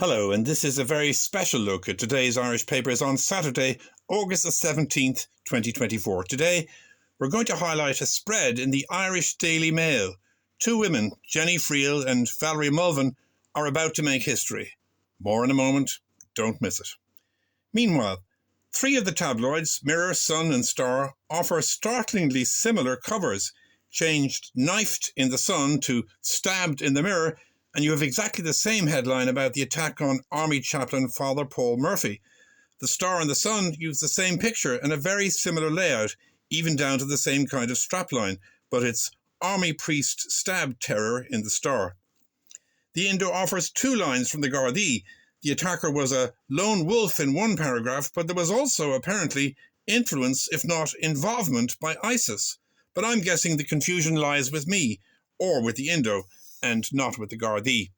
Hello, and this is a very special look at today's Irish papers on Saturday, August the 17th, 2024. Today, we're going to highlight a spread in the Irish Daily Mail. Two women, Jenny Friel and Valerie Mulvin, are about to make history. More in a moment, don't miss it. Meanwhile, three of the tabloids, Mirror, Sun and Star, offer startlingly similar covers, changed knifed in the Sun to stabbed in the Mirror, and you have exactly the same headline about the attack on Army chaplain Father Paul Murphy. The Star and the Sun use the same picture and a very similar layout, even down to the same kind of strapline, but it's Army priest stabbed terror in the Star. The Indo offers two lines from the Gardaí. The attacker was a lone wolf in one paragraph, but there was also apparently influence, if not involvement, by ISIS. But I'm guessing the confusion lies with me, or with the Indo, and not with the Gardaí.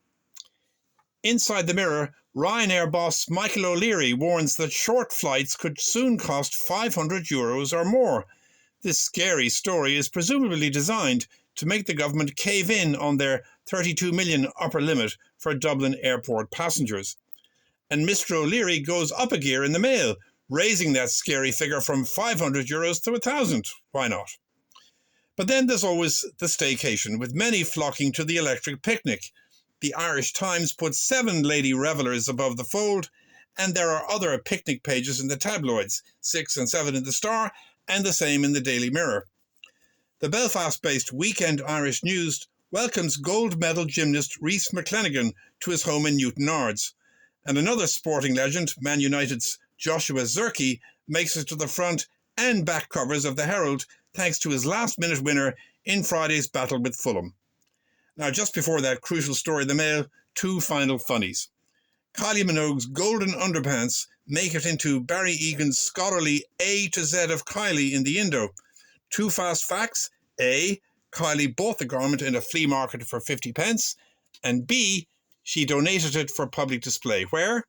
Inside the Mirror, Ryanair boss Michael O'Leary warns that short flights could soon cost €500 or more. This scary story is presumably designed to make the government cave in on their 32 million upper limit for Dublin airport passengers. And Mr. O'Leary goes up a gear in the Mail, raising that scary figure from €500 to €1,000. Why not? But then there's always the staycation, with many flocking to the electric picnic. The Irish Times put 7 lady revellers above the fold, and there are other picnic pages in the tabloids, 6 and 7 in the Star, and the same in the Daily Mirror. The Belfast-based Weekend Irish News welcomes gold medal gymnast Rhys McClenaghan to his home in Newton Ards. And another sporting legend, Man United's Joshua Zirkzee, makes it to the front and back covers of the Herald, thanks to his last-minute winner in Friday's battle with Fulham. Now, just before that crucial story in the Mail, two final funnies. Kylie Minogue's golden underpants make it into Barry Egan's scholarly A to Z of Kylie in the Indo. Two fast facts. A, Kylie bought the garment in a flea market for 50 pence, and B, she donated it for public display. Where?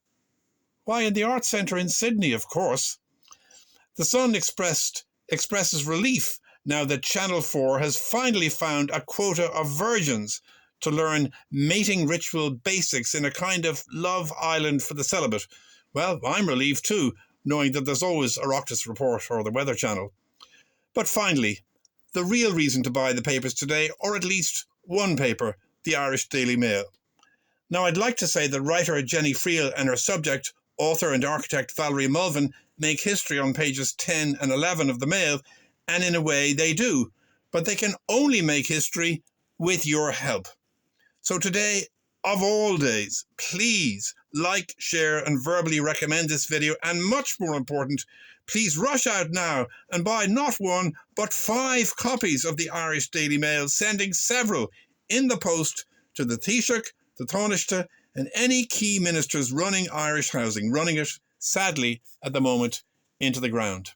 Why, in the Arts Centre in Sydney, of course. The Sun expresses relief now that Channel 4 has finally found a quota of virgins to learn mating ritual basics in a kind of Love Island for the celibate. Well, I'm relieved too, knowing that there's always a Oireachtas Report or the Weather Channel. But finally, the real reason to buy the papers today, or at least one paper, the Irish Daily Mail. Now, I'd like to say that writer Jenny Friel and her subject, author and architect Valerie Mulvin, make history on pages 10 and 11 of the Mail, and in a way they do, but they can only make history with your help. So today, of all days, please like, share and verbally recommend this video, and much more important, please rush out now and buy not one, but 5 copies of the Irish Daily Mail, sending several in the post to the Taoiseach, the Taoiseach, and any key ministers running Irish housing, running it, sadly, at the moment, into the ground.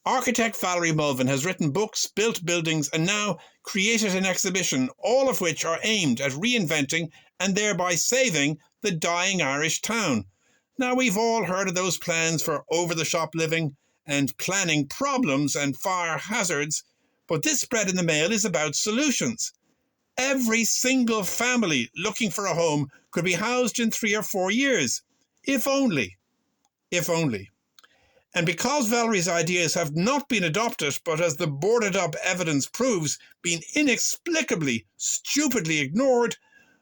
Architect Valerie Mulvin has written books, built buildings, and now created an exhibition, all of which are aimed at reinventing and thereby saving the dying Irish town. Now, we've all heard of those plans for over-the-shop living and planning problems and fire hazards, but this spread in the Mail is about solutions. Every single family looking for a home could be housed in 3 or 4 years. If only. If only. And because Valerie's ideas have not been adopted, but as the boarded up evidence proves, been inexplicably, stupidly ignored,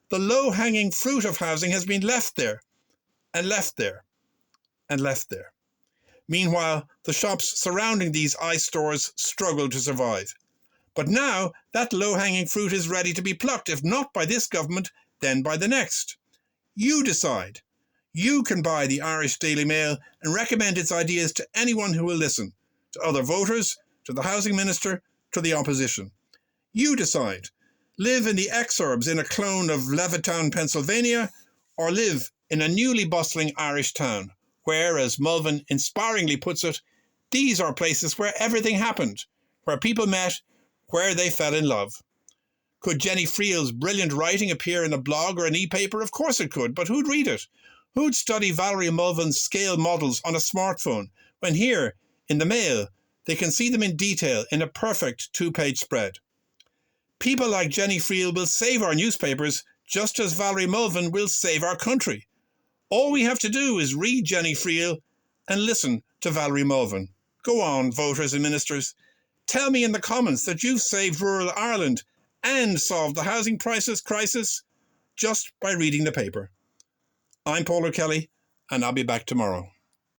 the low-hanging fruit of housing has been left there, and left there, and left there. Meanwhile, the shops surrounding these ice stores struggle to survive. But now, that low-hanging fruit is ready to be plucked, if not by this government, then by the next. You decide. You can buy the Irish Daily Mail and recommend its ideas to anyone who will listen, to other voters, to the housing minister, to the opposition. You decide. Live in the exurbs in a clone of Levittown, Pennsylvania, or live in a newly bustling Irish town, where, as Mulvin inspiringly puts it, these are places where everything happened, where people met, where they fell in love. Could Jenny Friel's brilliant writing appear in a blog or an e-paper? Of course it could, but who'd read it? Who'd study Valerie Mulvin's scale models on a smartphone, when here, in the Mail, they can see them in detail in a perfect 2-page spread? People like Jenny Friel will save our newspapers, just as Valerie Mulvin will save our country. All we have to do is read Jenny Friel and listen to Valerie Mulvin. Go on, voters and ministers. Tell me in the comments that you've saved rural Ireland and solved the housing crisis just by reading the paper. I'm Paul O'Kelly, and I'll be back tomorrow.